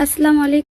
আসসালামু আলাইকুম।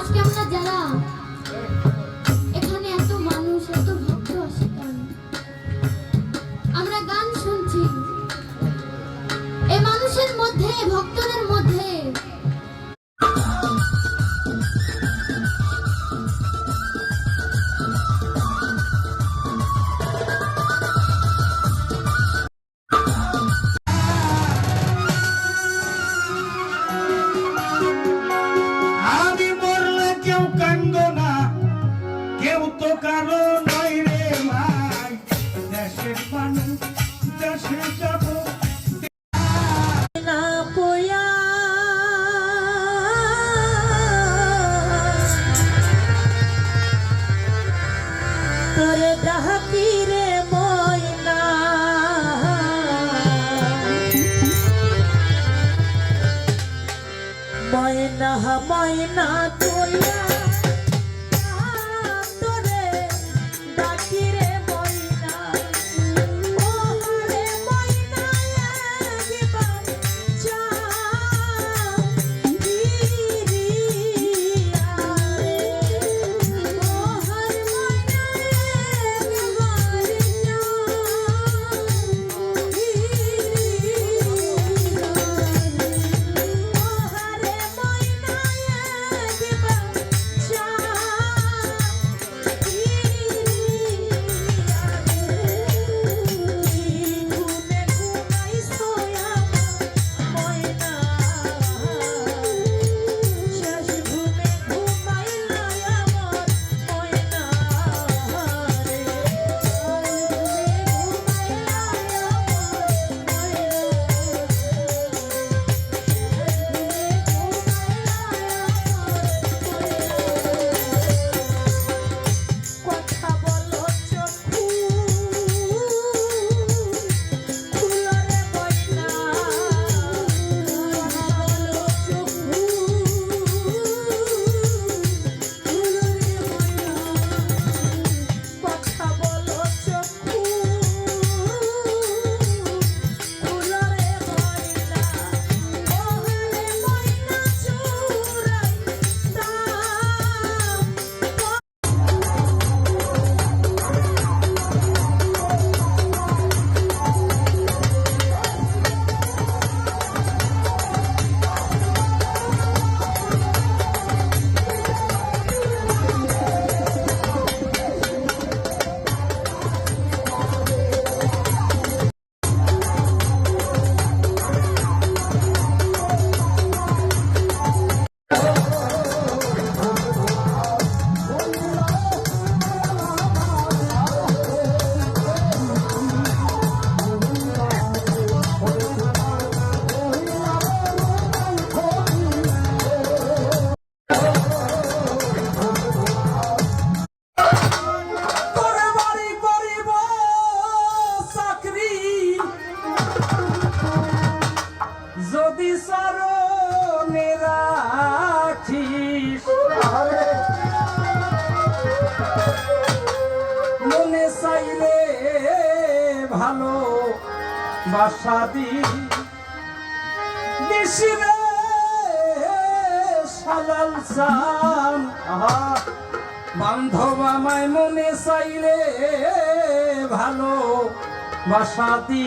আজকে আমরা যারা এখানে এত মানুষ এত ভক্ত আসেন, আমরা গান শুনছি, এই মানুষের মধ্যে ভক্তদের মধ্যে ময়না তোলা তোরে ডাকি রে ময়না ওরে ময়না লাগিবা চা গিরিয়া রে ওহর ময়না লাগিবা চা মনে চাইলে ভালো বাসা দিশিরে সালাল চান বান্ধব আমায় মনে চাইলে ভালো বাসা দি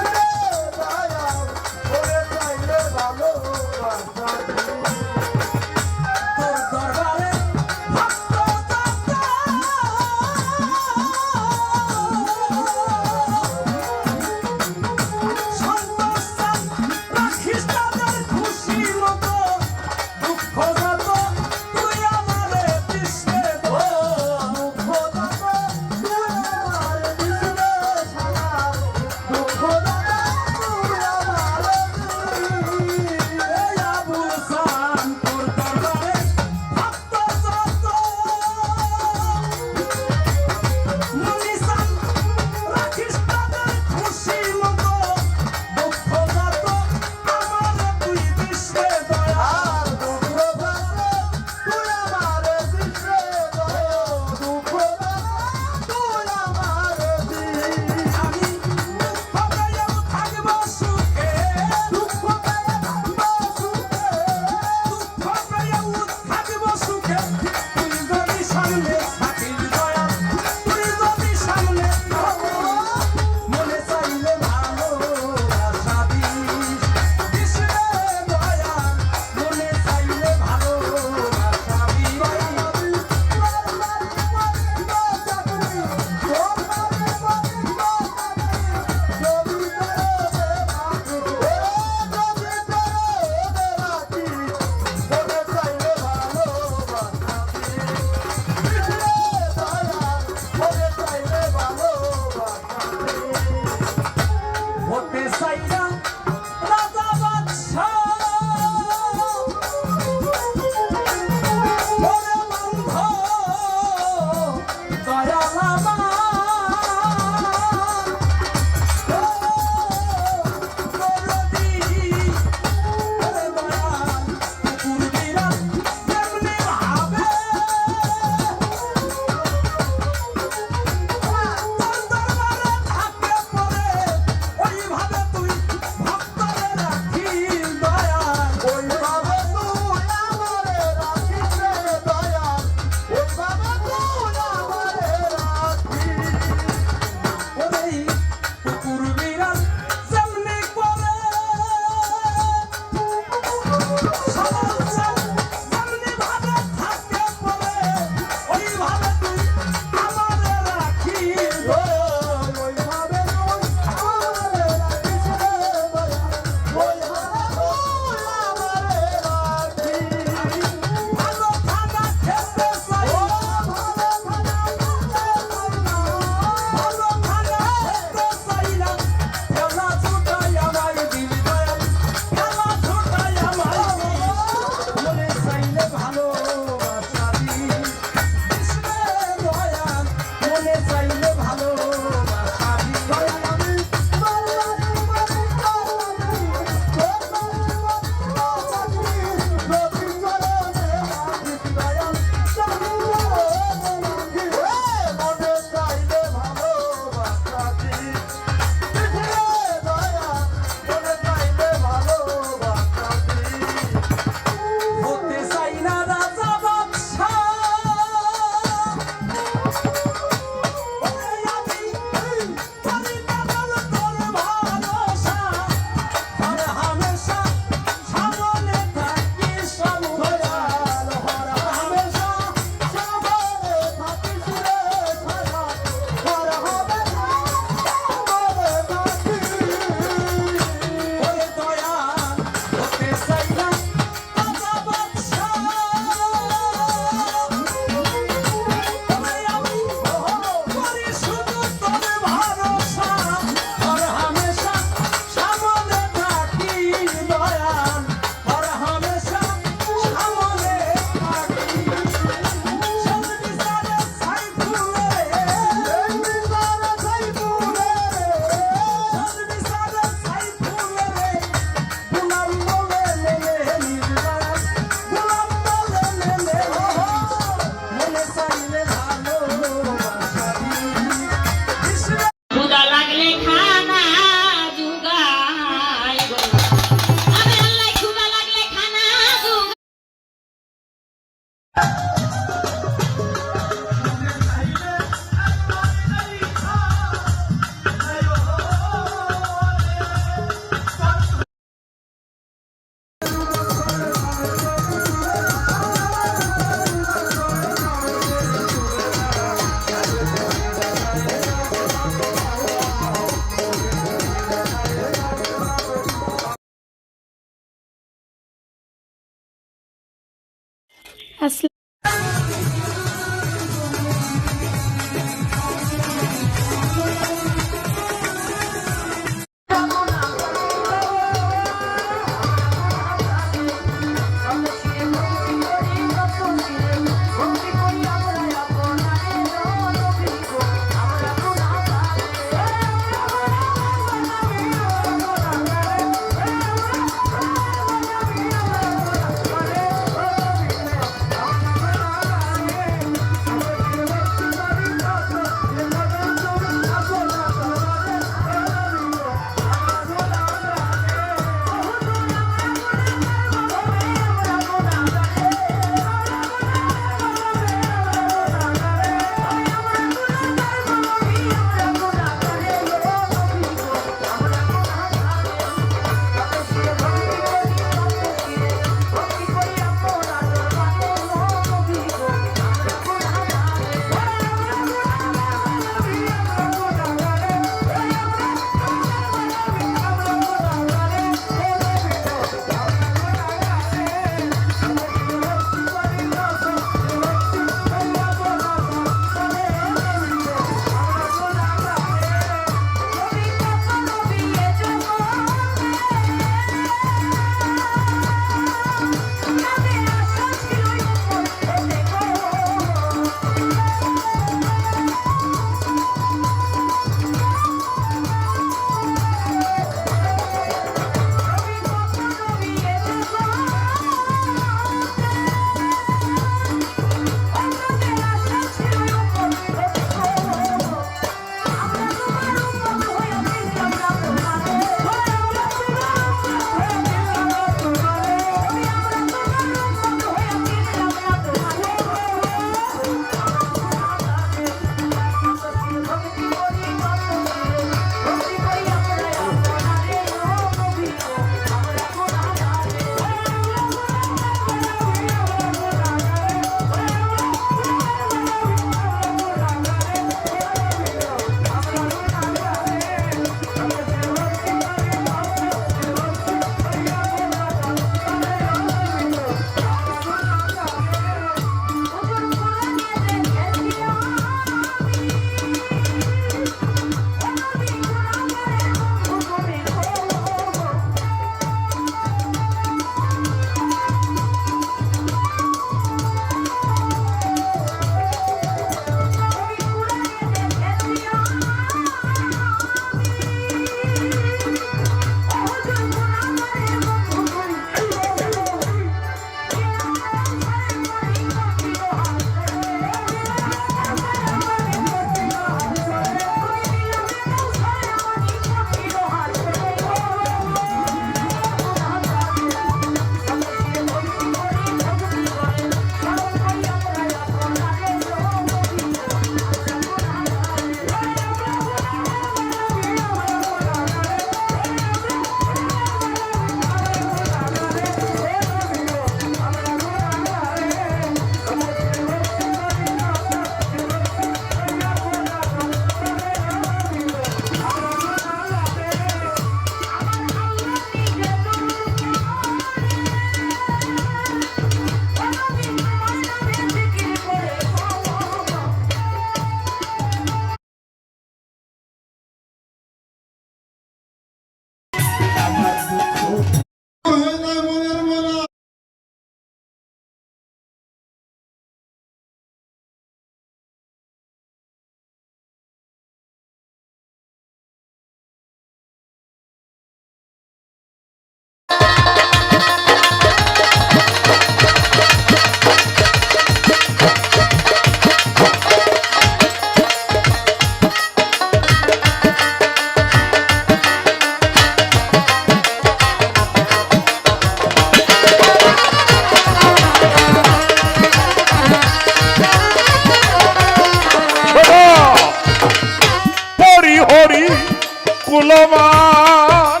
কুলমান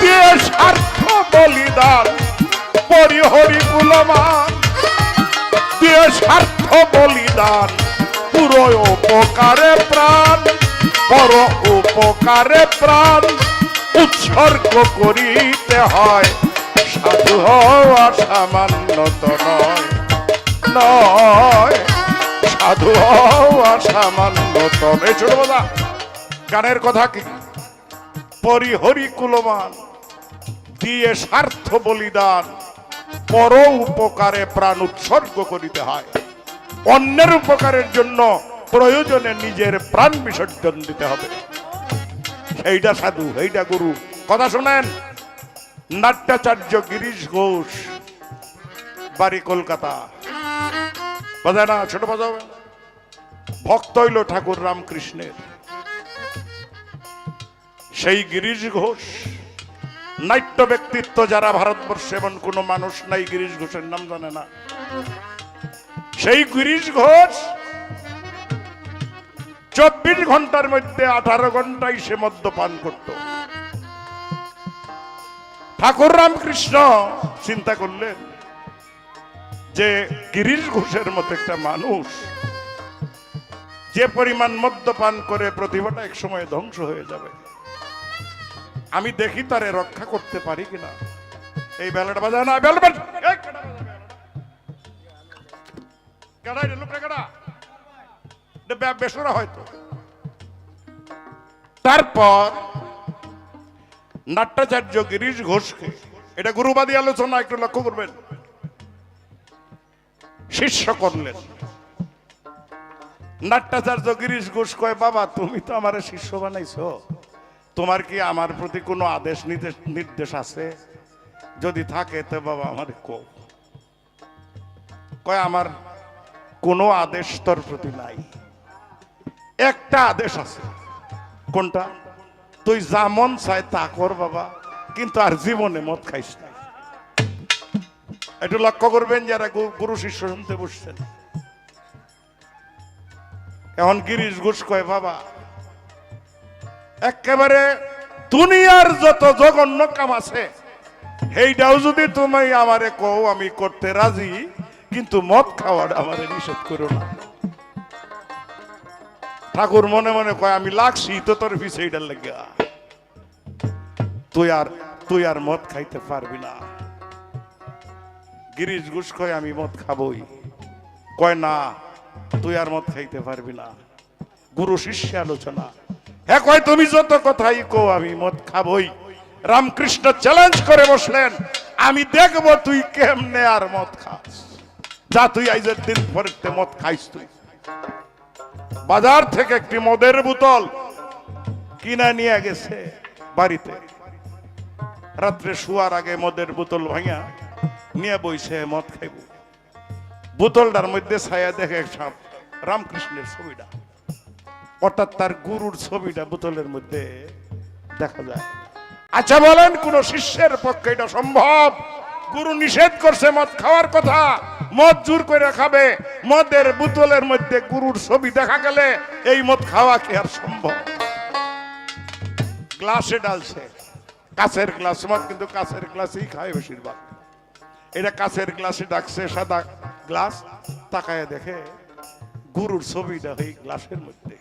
দিয়ে স্বার্থ বলিদান পরিহরি কুলমান দিয়ে স্বার্থ বলিদান পুরো উপকারে প্রাণ পর উপকারে প্রাণ উৎসর্গ করিতে হয় সাধু হওয়া সামান্য তো নয় নয় সাধু হওয়া সামান্য তো এই ছোট কথা গানের কথা কি পরিহরি কুলমান দিয়ে স্বার্থ বলিদান পর উপকারে প্রাণ উৎসর্গ করিতে হয় অন্যের উপকারের জন্য প্রয়োজনে নিজের প্রাণ বিসর্জন দিতে হবে এইটা সাধু এইটা গুরু কথা শোনেন নাট্যাচার্য গিরিশ ঘোষ বাড়ি কলকাতা বাজায় না ছোট বাজাবে ভক্ত হইল ঠাকুর রামকৃষ্ণের সেই গিরিশ ঘোষ নাট্য ব্যক্তিত্ব যারা ভারতবর্ষে এমন কোন মানুষ নাই গিরিশ ঘোষের নাম জানে না সেই গিরিশ ঘোষ 24 ঘন্টার মধ্যে 18 ঘন্টায় সে মদ্যপান করত ঠাকুর রামকৃষ্ণ চিন্তা করলেন যে গিরিশ ঘোষের মতো একটা মানুষ যে পরিমাণ মদ্যপান করে প্রতিভাটা এক সময় ধ্বংস হয়ে যাবে আমি দেখি তারে রক্ষা করতে পারি কিনা এই বেলাটা বাজায় না বেসরা হয়তো তারপর নাট্যাচার্য গিরিশ ঘোষকে এটা গুরুবাদী আলোচনা একটু লক্ষ্য করবেন শিষ্য করলেন নাট্যাচার্য গিরিশ ঘোষ কয় বাবা তুমি তো আমার শিষ্য বানাইছো তোমার কি আমার প্রতি কোনো আদেশ নির্দেশ আছে যদি থাকে তো বাবা আমার কয় আমার কোনো আদেশ তোর প্রতি নাই একটা আদেশ আছে কোনটা তুই যা মন চায় তা কর বাবা কিন্তু আর জীবনে মদ খাইস না একটু লক্ষ্য করবেন যারা গুরু শিষ্য শুনতে বসছেন এখন গিরিশ ঘোষ কয় বাবা একেবারে দুনিয়ার যত জঘন্য কাম আছে এইটাও যদি তুমি আমারে কও আমি করতে রাজি কিন্তু মদ খাওয়ার আমারে নিষেধ করো না ঠাকুর মনে মনে কয় আমি লাগছি তো তোর পিছে এইটার লাগিয়া তুই আর মদ খাইতে পারবি না গিরিশ ঘোষ কয় আমি মদ খাবই কয় না তুই আর মদ খাইতে পারবি না গুরু শিষ্য আলোচনা হ্যাঁ কয় তুমি যত কথাই কো আমি মদ খাবই রামকৃষ্ণ চ্যালেঞ্জ করে বসলেন আমি দেখব তুই কেমনে আর মদ খাস যা তুই আইজের দিন পরে মদ খাইস তুই বাজার থেকে একটি মদের বোতল কিনা নিয়ে গেছে বাড়িতে রাত্রে শুয়ার আগে মদের বোতল ভাঙা নিয়ে বইছে মদ খাইব বোতলটার মধ্যে ছায়া দেখে সব রামকৃষ্ণের ছবিটা অর্থাৎ তার গুরুর ছবিটা বোতলের মধ্যে দেখা যায় আচ্ছা বলেন কোন শিষ্যের পক্ষে এটা সম্ভব গুরু নিষেধ করছে মদ খাওয়ার কথা মদ জোর করে খাবে মদের বোতলের মধ্যে গুরুর ছবি দেখা গেলে এই মদ খাওয়া কি আর সম্ভব গ্লাসে ডালছে কাঁচের গ্লাস মদ কিন্তু কাঁচের গ্লাসেই খায় বেশিরভাগ এটা কাঁচের গ্লাসে ডাকছে সাদা গ্লাস তাকায় দেখে গুরুর ছবিটা এই গ্লাসের মধ্যে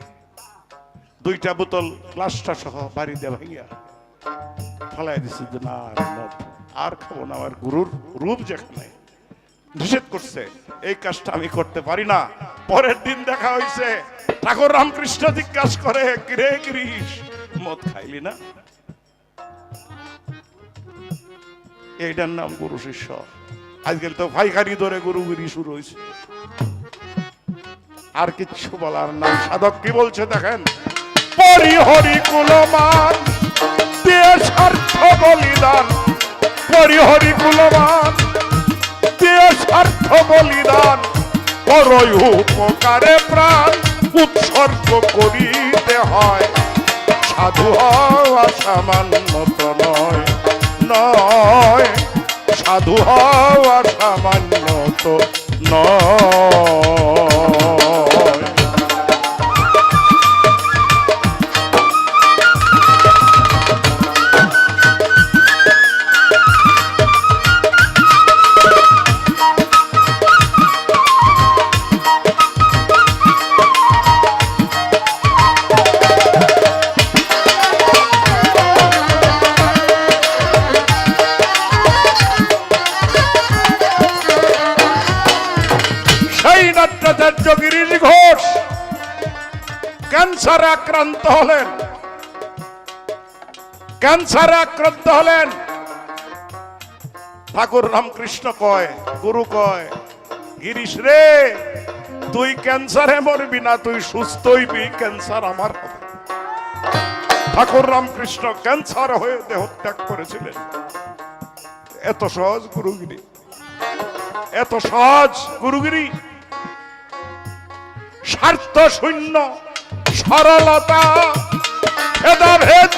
দুইটা বোতল গ্লাসটা সহ বাড়ি দিয়ে ভাঙিয়া ফলাই দিচ্ছে যে না আর খাবো না আমার গুরুর রূপ যেখানে নিষেধ করছে এই কাজটা আমি করতে পারি না পরের দিন দেখা হয়েছে ঠাকুর রামকৃষ্ণ জিজ্ঞাসা করে কিরে গিরিশ মদ খাইলি না এইটার নাম গুরু শিষ্য আজকাল তো ফাইখারি ধরে গুরুগিরি শুরু হয়েছে আর কিচ্ছু বলার নাম সাধক কি বলছে দেখেন পরিহরি কুলমান দিয়ে স্বার্থ বলিদান পরিহরি কুলমান দিয়ে স্বার্থ বলিদান করই উপকারে প্রাণ উৎসর্গ করিতে হয় সাধু হওয়া সামান্য তো নয় নয় সাধু হওয়া সামান্য তো নয় ক্যান্সারে আক্রান্ত হলেন, ক্যান্সারে আক্রান্ত হলেন। ঠাকুর রামকৃষ্ণ কয়, গুরু কয়, গিরিশ রে তুই ক্যান্সারে মরবি না, তুই সুস্থ হইবি, ক্যান্সার আমার হবে। ঠাকুর রামকৃষ্ণ ক্যান্সার হয়ে দেহ ত্যাগ করেছিলেন। এত সহজ গুরুগিরি, এত সহজ গুরুগিরি। স্বার্থ শূন্য সরলতা, ভেদাভেদ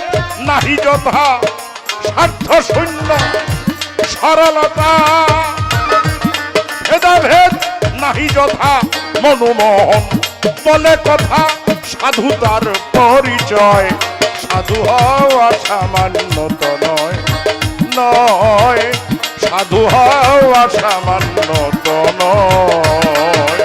নাহি যথা। স্বার্থ শূন্য সরলতা, ভেদাভেদ নাহি যথা। মনোমোহন বলে কথা, সাধুতার পরিচয়। সাধু হওয়া সামান্য তো নয়, নয়। সাধু হওয়া সামান্য তো নয়।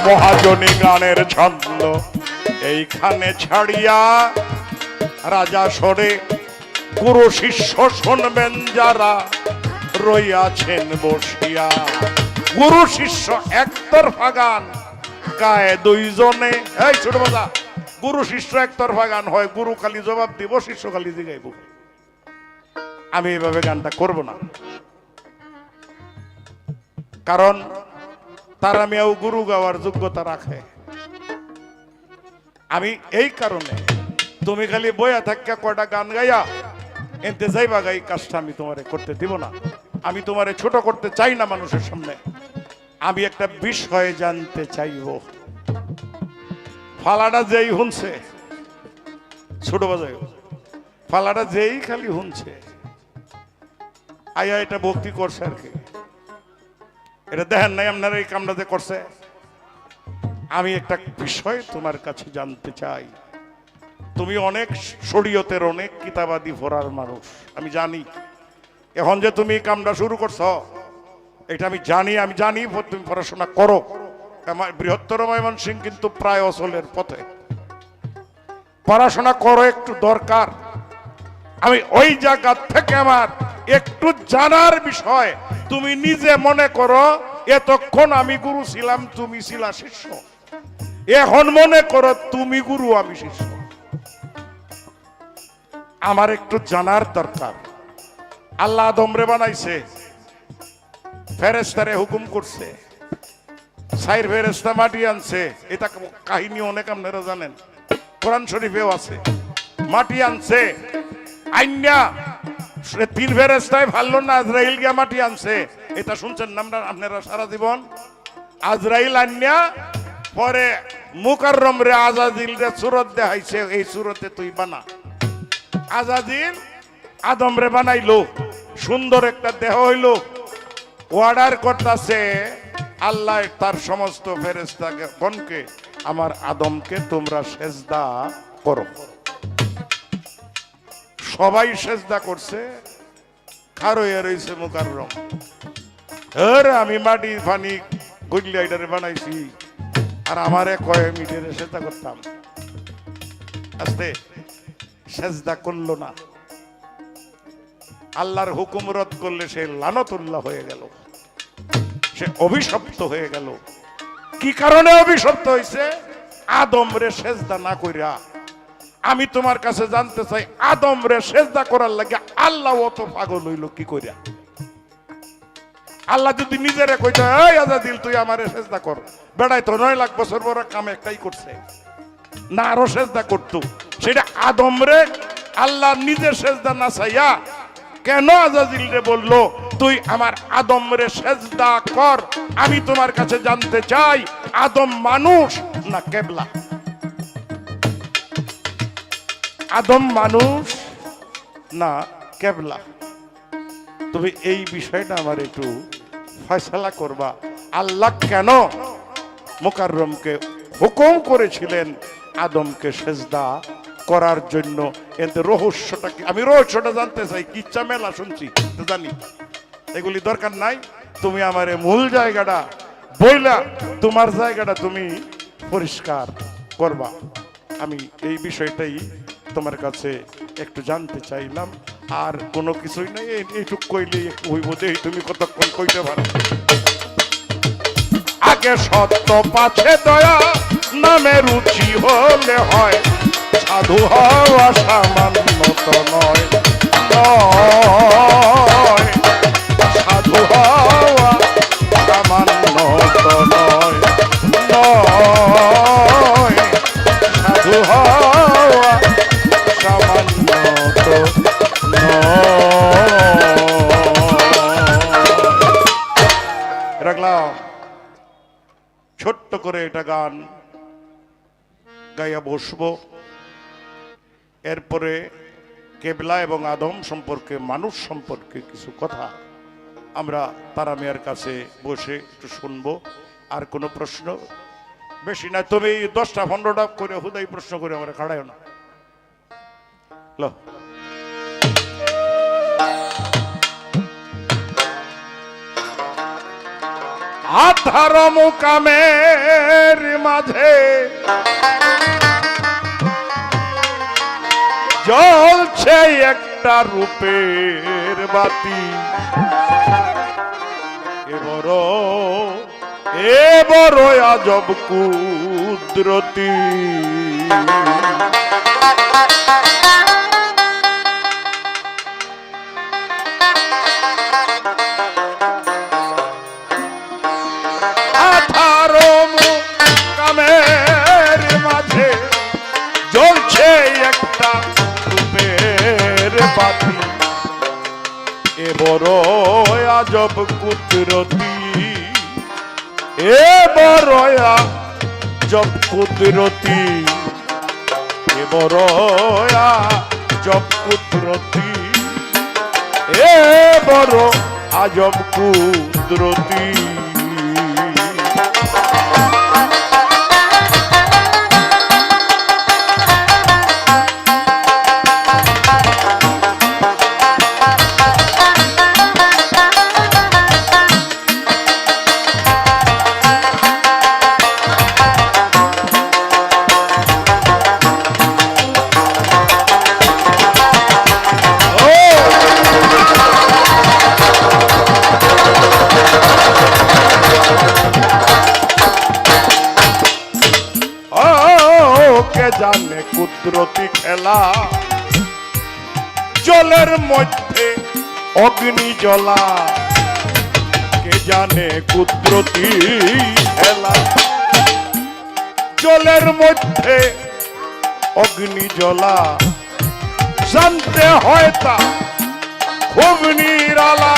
মহাজনী গানের ছন্দ এইখানে ছাড়িয়া, রাজা সরে গুরু শিষ্য শুনবেন যারা রইয়াছেন বসিয়া। গুরু শিষ্য একতরফা গান গায়ে দুইজনে। এই ছোট বাজা, গুরু শিষ্য একতরফা গান হয়, গুরু খালি জবাব দিব, শিষ্য খালি জিগাইব। আমি এইভাবে গানটা করব না, কারণ তারা মেয়েও গুরু গাওয়ার যোগ্যতা রাখে। আমি এই কারণে তুমি খালি বইয়া থাকা কয়টা গান গাইয়া এনতে যাইবা গাই, কাজটা আমি তোমারে করতে দিব না। আমি তোমারে ছোট করতে চাই না মানুষের সামনে। আমি একটা বিষয় জানতে চাইব। ফালাটা যেই শুনছে, ছোট বাজায় ফালাটা যেই খালি শুনছে, আয়া এটা ভক্তি করছে আর কি। এটা দেখেন নাই আপনারা এই কামটা যে করছে। আমি একটা বিষয় তোমার কাছে জানতে চাই। তুমি অনেক শরীয়তের অনেক কিতাবাদি পড়ার মানুষ, আমি জানি। এখন যে তুমি এই কামটা শুরু করছো, এটা আমি জানি। আমি জানি তুমি পড়াশোনা করো। আমার বৃহত্তর ময়মনসিংহ কিন্তু প্রায় অচলের পথে। পড়াশোনা করো, একটু দরকার। আমি ওই জায়গা থেকে আমার একটু জানার বিষয়। তুমি নিজে মনে করো এতক্ষণ আমি গুরু ছিলাম, তুমি ছিলা শিষ্য। এখন মনে করো তুমি গুরু, আমি শিষ্য। আমার একটু জানার দরকার। আল্লাহ আদমরে বানাইছে, ফেরেশতারে হুকুম করছে, সাইর ফেরেশতা মাটি আনছে। এটা কাহিনী অনেক আপনারা জানেন, কোরআন শরীফেও আছে। মাটি আনছে, আইনা তিন ফেরেশতায় ভালো না, আজরাইল গিয়া মাটি আনছে। এটা শুনছেন না আপনারা সারা জীবন? আজরাইল আন্যা পরে মুকাররম রে আজাজিল রে সুরত দেখাইছে, এই সুরতে তুই বানা। আজাজিল আদম রে বানাইলো, সুন্দর একটা দেহ হইলো। অর্ডার করতেছে আল্লাহ তার সমস্ত ফেরেশতাকে গণকে, আমার আদমকে তোমরা সেজদা করো। সবাই সেজদা করছে, খারইয়া রইছে মুকাররম। আমি মাটি ফানি গুজলি আইডারে বানাইছি, আর আমারে কয় মিটারে সেজদা করতাম। আস্তে সেজদা করলো না। আল্লাহর হুকুম রদ করলে সে লানতুল্লাহ হয়ে গেল, সে অভিশপ্ত হয়ে গেল। কি কারণে অভিশপ্ত হয়েছে? আদম রে সেজদা না কইরা। আমি তোমার কাছে জানতে চাই, আদম রে সেজদা করার লাগে আল্লাহ অত পাগল হইল কি কইরা? আল্লাহ যদি নিজেরে কইতো, এই আজাদিল তুই আমারে সেজদা কর, বেড়াই তো 9 লাখ বছর বড় কাম একটাই করছে না, আরো সেজদা করতো। সেটা আদম রে আল্লাহ নিজে সেজদা না চাইয়া কেন আজাদিল রে বললো তুই আমার আদম রে সেজদা কর? আমি তোমার কাছে জানতে চাই, আদম মানুষ না কেবলা? আদম মানুষ না কেবলা? তুমি এই বিষয়টা আমার একটু ফয়সালা করবা। আল্লাহ কেন মুকাররমকে হুকুম করেছিলেন আদমকে সেজদা করার জন্য? এতে রহস্যটা কি? আমি রহস্যটা জানতে চাই। কিচ্ছা মেলা শুনছি তো জানি, এগুলি দরকার নাই। তুমি আমার মূল জায়গাটা বইলা তোমার জায়গাটা তুমি পরিষ্কার করবা। আমি এই বিষয়টাই তোমার কাছে একটু জানতে চাইলাম, আর কোনো কিছুই নাই। এইটুক কইলেই হইব, দেই তুমি কতক্ষণ কইতে পারো। আগে সত্য পাছে দয়া নামে রুচি হলে হয়, সাধু হওয়া সামান্য তো নয়, নয়। সাধু হওয়া সামান্য তো নয়, নয়। সাধু হওয়া সামান্য তো নয়। রাখলাম ছোট্ট করে এটা গান গাইয়া বসবো। এরপরে কেবলা এবং আদম সম্পর্কে, মানুষ সম্পর্কে কিছু কথা আমরা তারা মেয়ের কাছে বসে একটু শুনবো। আর কোনো প্রশ্ন বেশি না, তুমি 10টা-15টা করে হুদাই প্রশ্ন করে আমরা খাড়ায় না। লো আধার মুকামের মাঝে জ্বলছে একটা রূপের বাতি, এ বড় আজব কুদরতি। কামের মাঝে জ্বলছে একটা রূপের বাতি, এ বড় আজব কুদরতি, এ বড় আজব কুদরতি, এ বড় আজব কুদরতি, এ বড় আজব কুদরতি। জানে কুদরতি খেলা, জলের মধ্যে অগ্নি জ্বলা, কে জানে কুদরতি খেলা, জলের মধ্যে অগ্নি জ্বলা, জানতে হয় তা খুব নিরালা,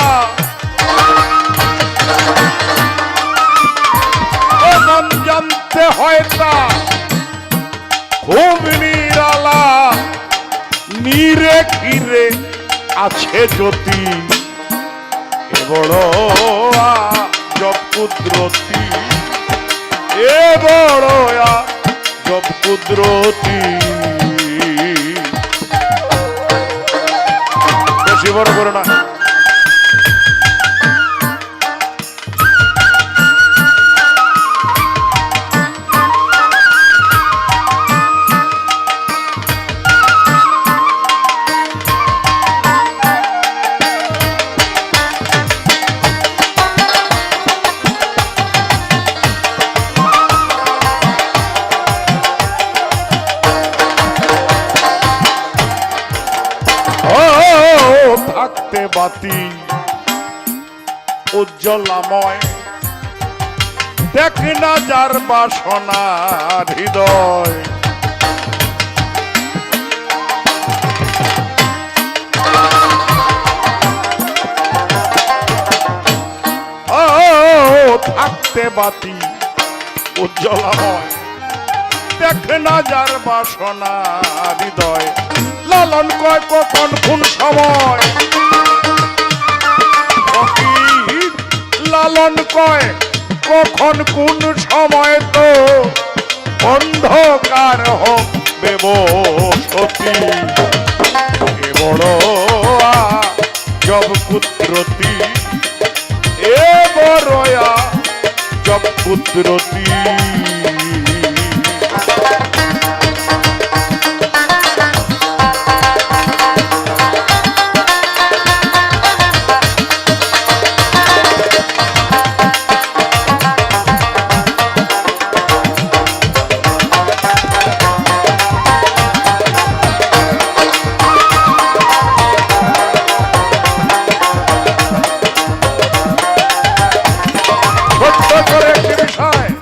জানতে হয় তা খুব নিরালা, নিরে ঘিরে আছে জ্যোতি, এ বড় আজব কুদরতি, এ বড় আজব কুদরতি। বেশি বড় করে না। থাকতে বাতি উজ্জ্বলাময়, দেখ না যার বাসনার হৃদয়, থাকতে বাতি উজ্জ্বলাময়, দেখ না যার বাসনা হৃদয়, লালন কয় কখন কোন সময়, লালন কয় কখন কোন সময় তো অন্ধকার হবে বসতি, এ বড় আজব কুদরতি, এ বড় আজব কুদরতি।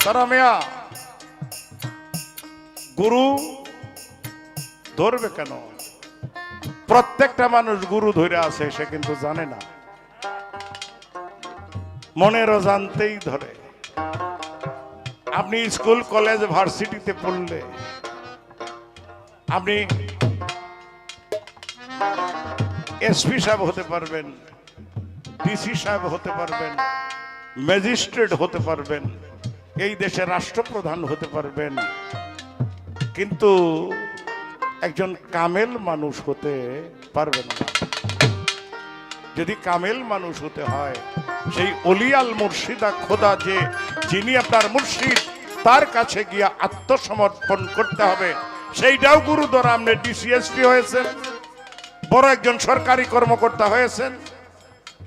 তারা মিয়া গুরু ধরবে কেন? প্রত্যেকটা মানুষ গুরু ধরে আছে, সে কিন্তু জানে না, মনেরও জানতেই ধরে। আপনি স্কুল কলেজ ভার্সিটিতে পড়লে আপনি এসপি সাহেব হতে পারবেন, ডিসি সাহেব হতে পারবেন, ম্যাজিস্ট্রেট হতে পারবেন, এই দেশের রাষ্ট্রপ্রধান হতে পারবেন, কিন্তু একজন কামেল মানুষ হতে পারবেন না। যদি কামেল মানুষ হতে হয়, সেই অলিয়াল মুর্শিদা খোদা যে যিনি আপনার মুর্শিদ, তার কাছে গিয়া আত্মসমর্পণ করতে হবে। সেইটাও গুরু দ্বারা আপনি ডিসিএসপি হয়েছেন, বড় একজন সরকারি কর্মকর্তা হয়েছেন,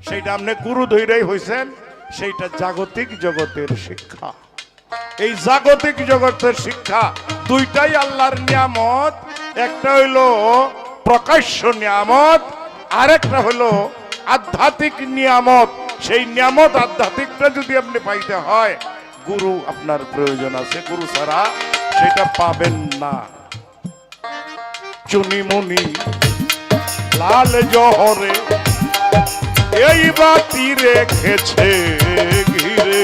সেইটা আপনি গুরু ধৈরেই হয়েছেন। সেইটা জাগতিক জগতের শিক্ষা। এই জাগতিক জগতের শিক্ষা দুইটাই আল্লাহর নিয়ামত। একটা হইল প্রকাশ্য নিয়ামত, আরেকটা হলো আধ্যাত্মিক নিয়ামত। সেই নিয়ামত আধ্যাত্মিকটা যদি আপনি পাইতে হয়, গুরু আপনার প্রয়োজন আছে। গুরু ছাড়া সেটা পাবেন না। চুনিমুনি লাল জহরে এই বাতি রেখেছে ঘিরে,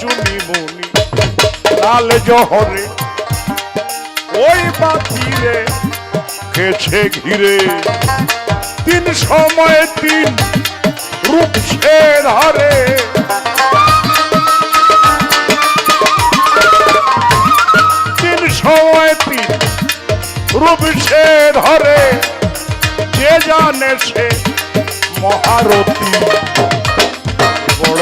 চুনিমুনি লাল জহরে ওই বাতি রেখেছে ঘিরে। তিন সময় তিন রূপ সে ধরে, সময় তিন রূপ সে ধরে, যে জানে সে মহারথী বড়।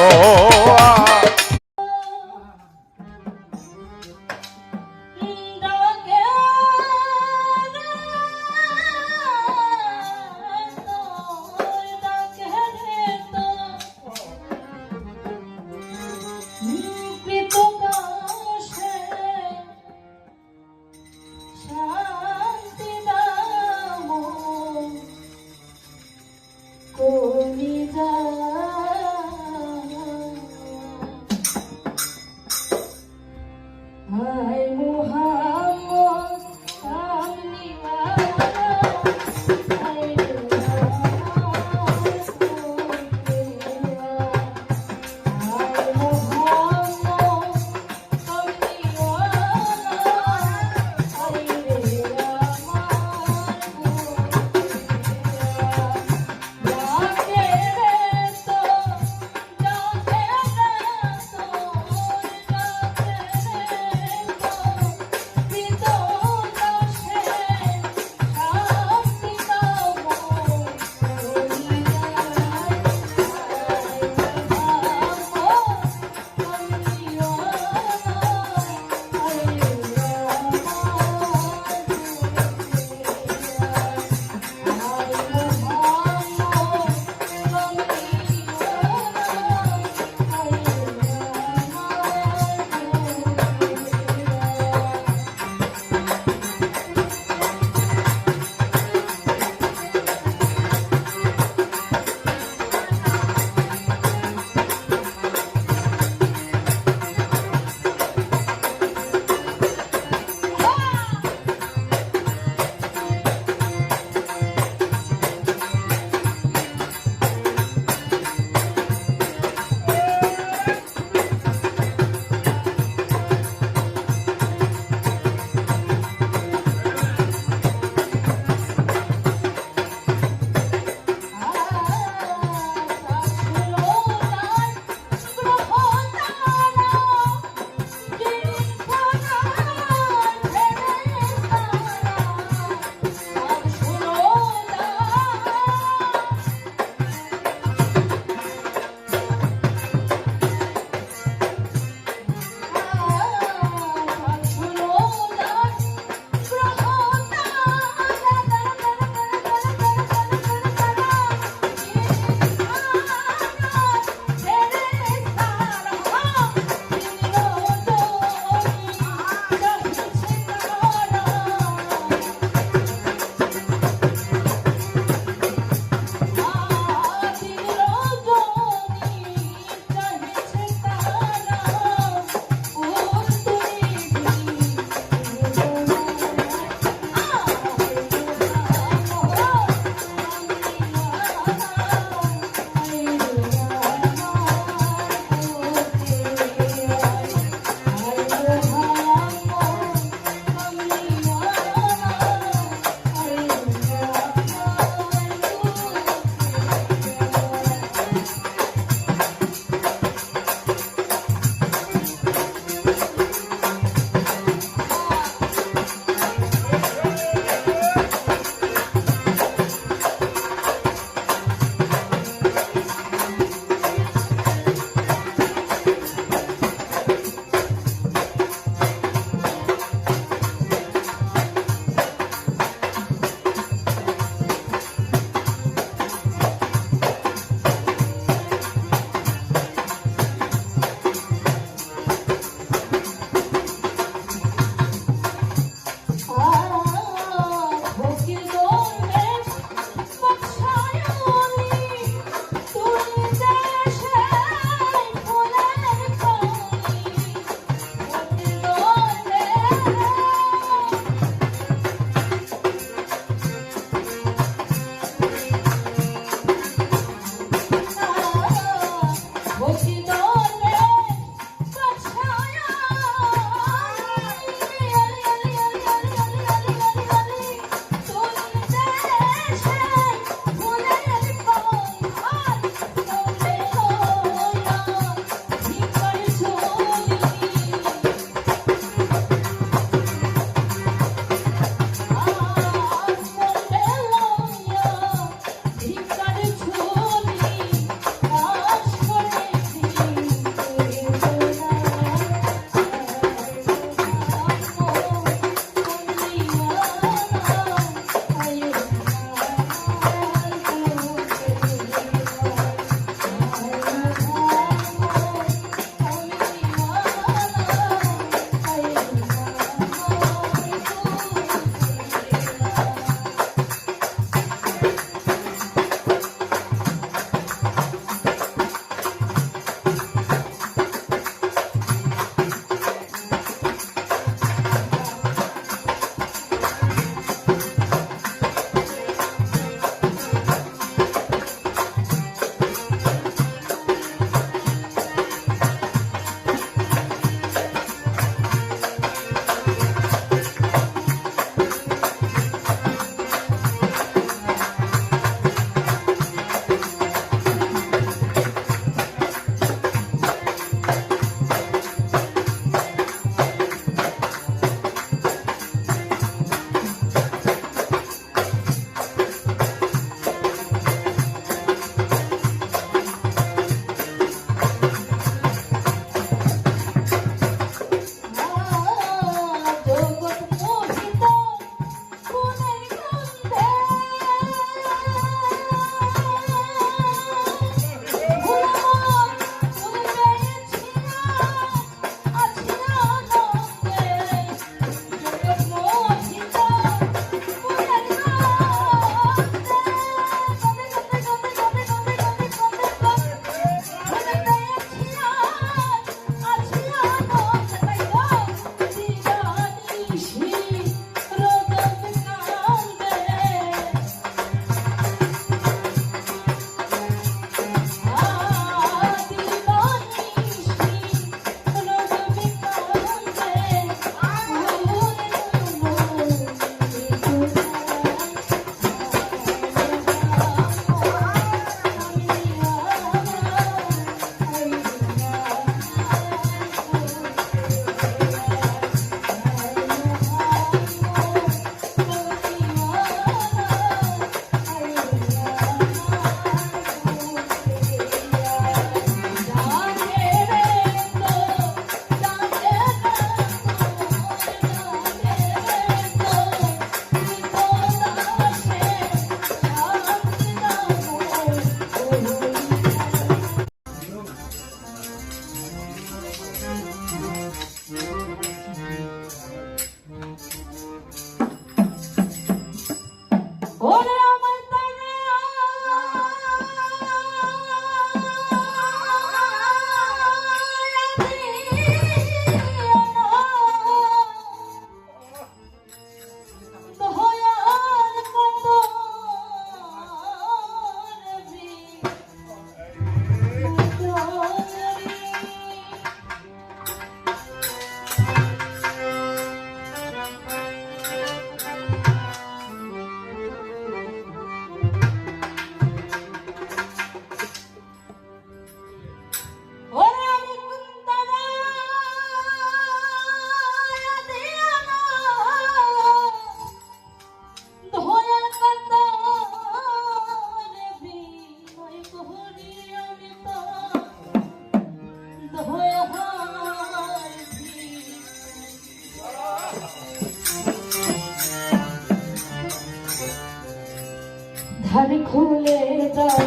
ধার খুলে দাও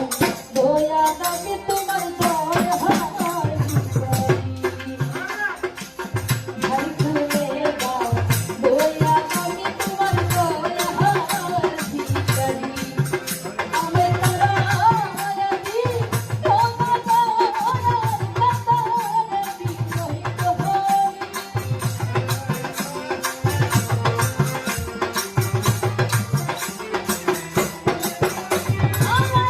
দয়া দাকে তোমার জয় হয় ধার খুলে দাও দয়া দাকে তোমার জয় হয় ভিখারি আমি তারা আয়াদি তোমার দয়ার কাতারে বিমোহিত হই আমার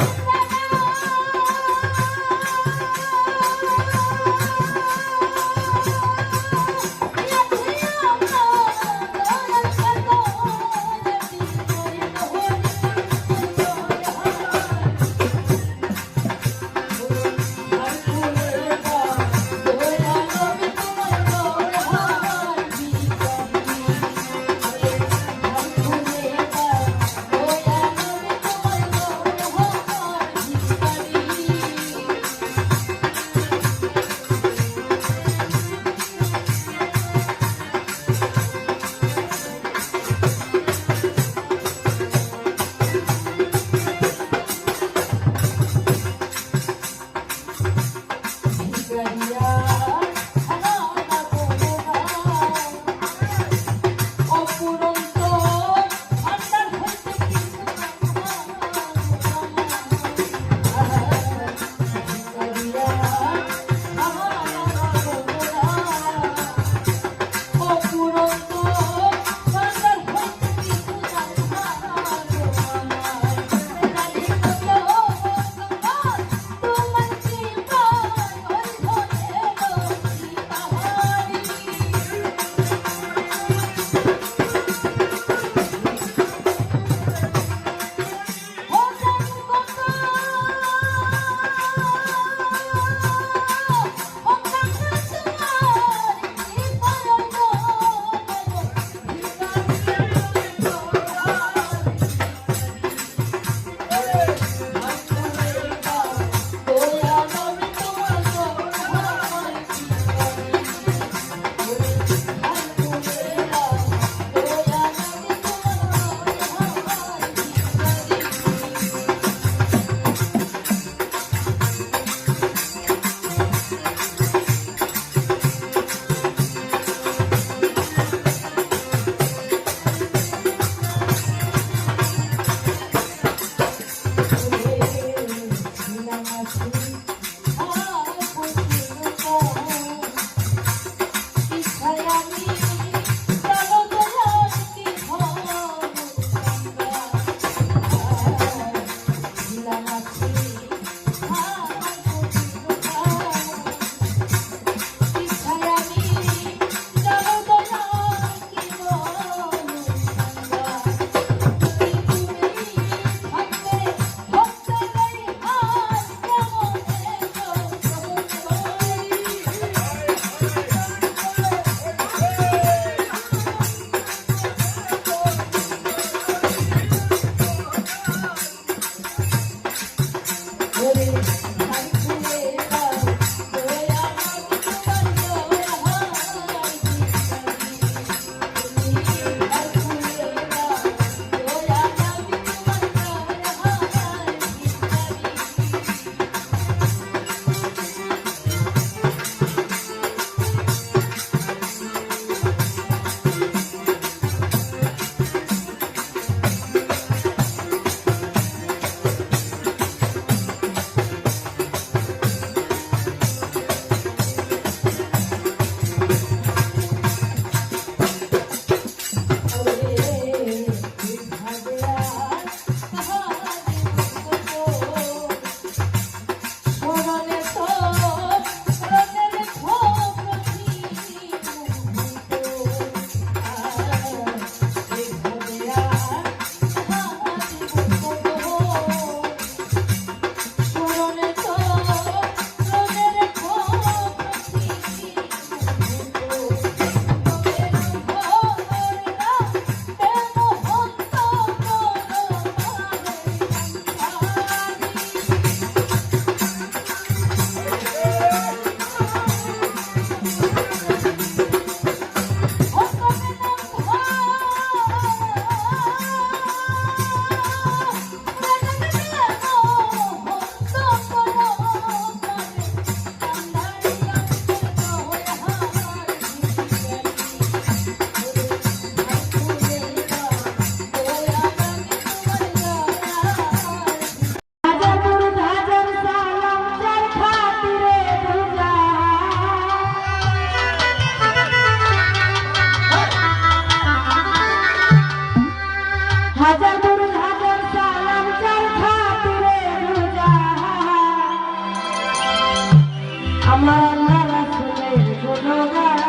আমার আল্লাহ রাসূলের গুণগান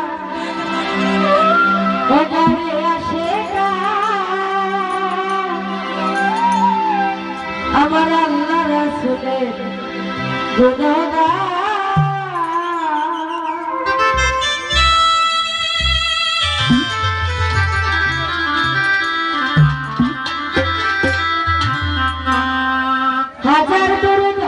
ওটারে আসে আমার আল্লাহ রাসূলের গুণগান হাজার দরুদ